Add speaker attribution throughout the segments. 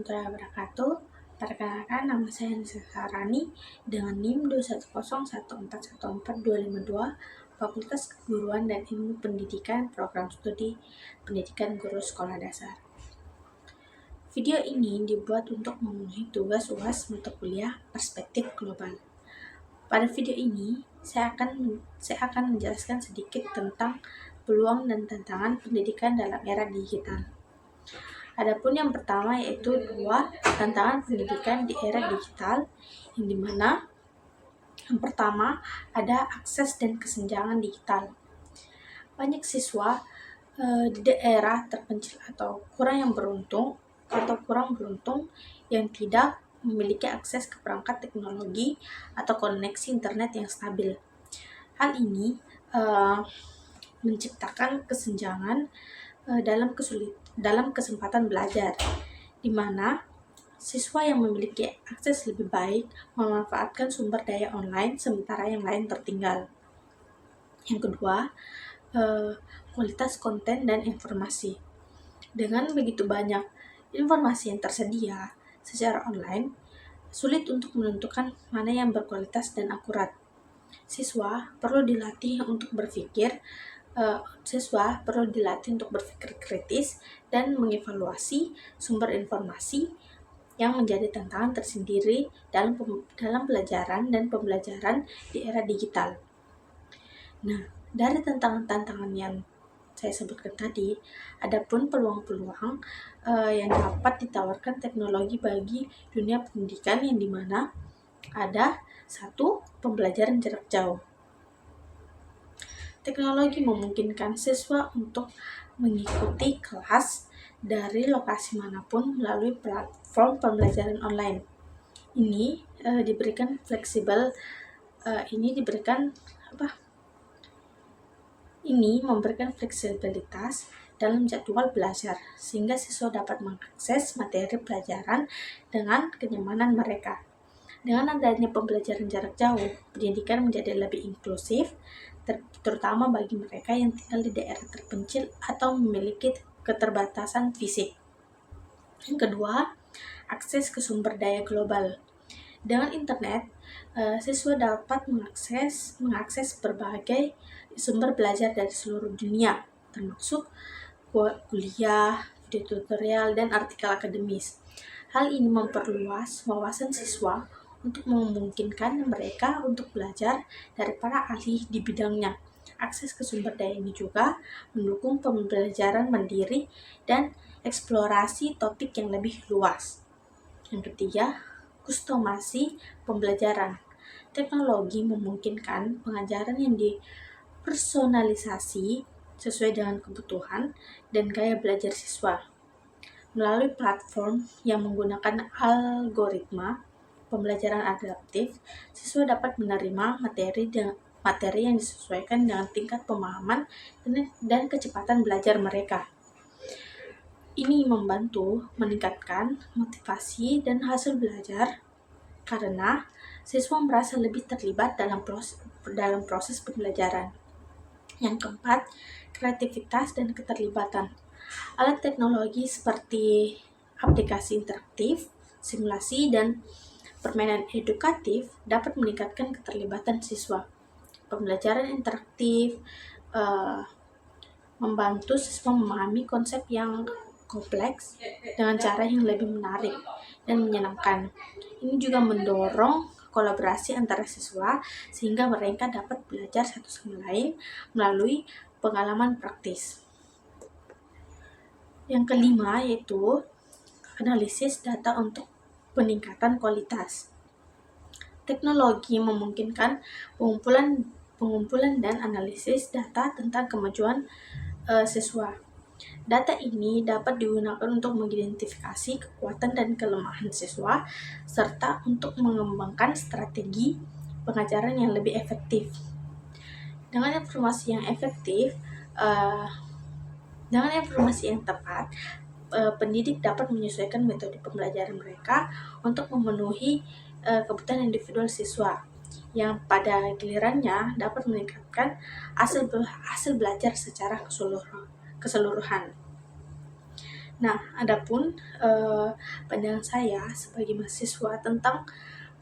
Speaker 1: warahmatullahi wabarakatuh. Perkenalkan, nama saya Nisa Sarani dengan NIM 21014142552, Fakultas Keguruan dan Ilmu Pendidikan, Program Studi Pendidikan Guru Sekolah Dasar. Video ini dibuat untuk memenuhi tugas UAS mata kuliah Perspektif Global. Pada video ini, saya akan menjelaskan sedikit tentang peluang dan tantangan pendidikan dalam era digital. Adapun yang pertama yaitu 2 tantangan pendidikan di era digital, yang dimana yang pertama ada akses dan kesenjangan digital. Banyak siswa di daerah terpencil atau kurang beruntung yang tidak memiliki akses ke perangkat teknologi atau koneksi internet yang stabil. Hal ini menciptakan kesenjangan dalam kesempatan belajar, di mana siswa yang memiliki akses lebih baik memanfaatkan sumber daya online sementara yang lain tertinggal. Yang kedua, kualitas konten dan informasi. Dengan begitu banyak informasi yang tersedia secara online, sulit untuk menentukan mana yang berkualitas dan akurat. Siswa perlu dilatih untuk berpikir kritis dan mengevaluasi sumber informasi yang menjadi tantangan tersendiri dalam pelajaran dan pembelajaran di era digital. Nah, dari tantangan-tantangan yang saya sebutkan tadi, adapun peluang-peluang yang dapat ditawarkan teknologi bagi dunia pendidikan, yang dimana ada 1. Pembelajaran jarak jauh. Teknologi memungkinkan siswa untuk mengikuti kelas dari lokasi manapun melalui platform pembelajaran online. Ini diberikan memberikan fleksibilitas dalam jadwal belajar, sehingga siswa dapat mengakses materi pelajaran dengan kenyamanan mereka. Dengan adanya pembelajaran jarak jauh, pendidikan menjadi lebih inklusif, terutama bagi mereka yang tinggal di daerah terpencil atau memiliki keterbatasan fisik. Yang kedua, akses ke sumber daya global. Dengan internet, siswa dapat mengakses berbagai sumber belajar dari seluruh dunia, termasuk kuliah, video tutorial, dan artikel akademis. Hal ini memperluas wawasan siswa untuk memungkinkan mereka untuk belajar dari para ahli di bidangnya. Akses ke sumber daya ini juga mendukung pembelajaran mandiri dan eksplorasi topik yang lebih luas. Yang ketiga, kustomasi pembelajaran. Teknologi memungkinkan pengajaran yang dipersonalisasi sesuai dengan kebutuhan dan gaya belajar siswa. Melalui platform yang menggunakan algoritma pembelajaran adaptif, siswa dapat menerima materi yang disesuaikan dengan tingkat pemahaman dan kecepatan belajar mereka. Ini membantu meningkatkan motivasi dan hasil belajar karena siswa merasa lebih terlibat dalam proses pembelajaran. Yang keempat, kreativitas dan keterlibatan. Alat teknologi seperti aplikasi interaktif, simulasi, dan permainan edukatif dapat meningkatkan keterlibatan siswa. Pembelajaran interaktif membantu siswa memahami konsep yang kompleks dengan cara yang lebih menarik dan menyenangkan. Ini juga mendorong kolaborasi antara siswa sehingga mereka dapat belajar satu sama lain melalui pengalaman praktis. Yang kelima yaitu analisis data untuk peningkatan kualitas. Teknologi memungkinkan pengumpulan dan analisis data tentang kemajuan siswa. Data ini dapat digunakan untuk mengidentifikasi kekuatan dan kelemahan siswa, serta untuk mengembangkan strategi pengajaran yang lebih efektif. Dengan informasi yang tepat, pendidik dapat menyesuaikan metode pembelajaran mereka untuk memenuhi kebutuhan individual siswa, yang pada gilirannya dapat meningkatkan hasil belajar secara keseluruhan. Nah, adapun pandangan saya sebagai mahasiswa tentang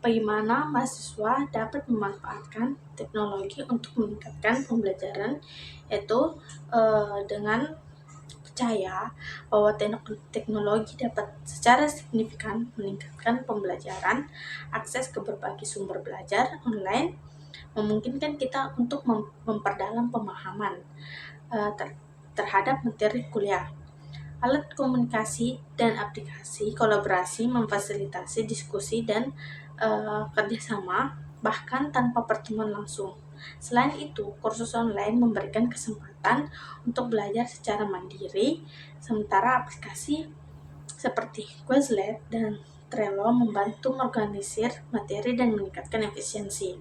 Speaker 1: bagaimana mahasiswa dapat memanfaatkan teknologi untuk meningkatkan pembelajaran, yaitu dengan percaya bahwa teknologi dapat secara signifikan meningkatkan pembelajaran, akses ke berbagai sumber belajar online, memungkinkan kita untuk memperdalam pemahaman terhadap materi kuliah. Alat komunikasi dan aplikasi kolaborasi memfasilitasi diskusi dan kerjasama bahkan tanpa pertemuan langsung. Selain itu, kursus online memberikan kesempatan untuk belajar secara mandiri, sementara aplikasi seperti Quizlet dan Trello membantu mengorganisir materi dan meningkatkan efisiensi.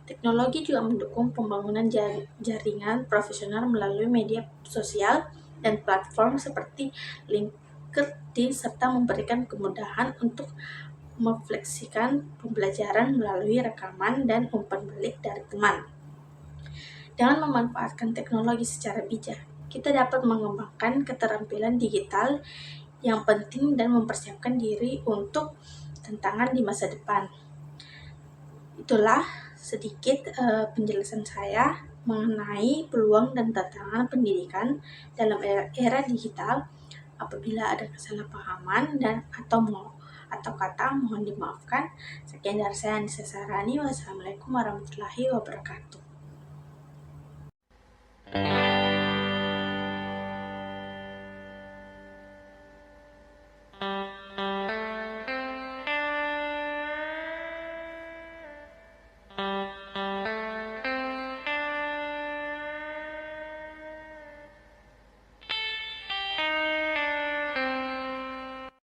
Speaker 1: Teknologi juga mendukung pembangunan jaringan profesional melalui media sosial dan platform seperti LinkedIn serta memberikan kemudahan untuk memfleksikan pembelajaran melalui rekaman dan umpan balik dari teman. Dengan memanfaatkan teknologi secara bijak, kita dapat mengembangkan keterampilan digital yang penting dan mempersiapkan diri untuk tantangan di masa depan. Itulah sedikit penjelasan saya mengenai peluang dan tantangan pendidikan dalam era digital. Apabila ada kesalahpahaman atau kata mohon dimaafkan. Sekian dari saya Anissa Sarani. Wassalamualaikum warahmatullahi wabarakatuh.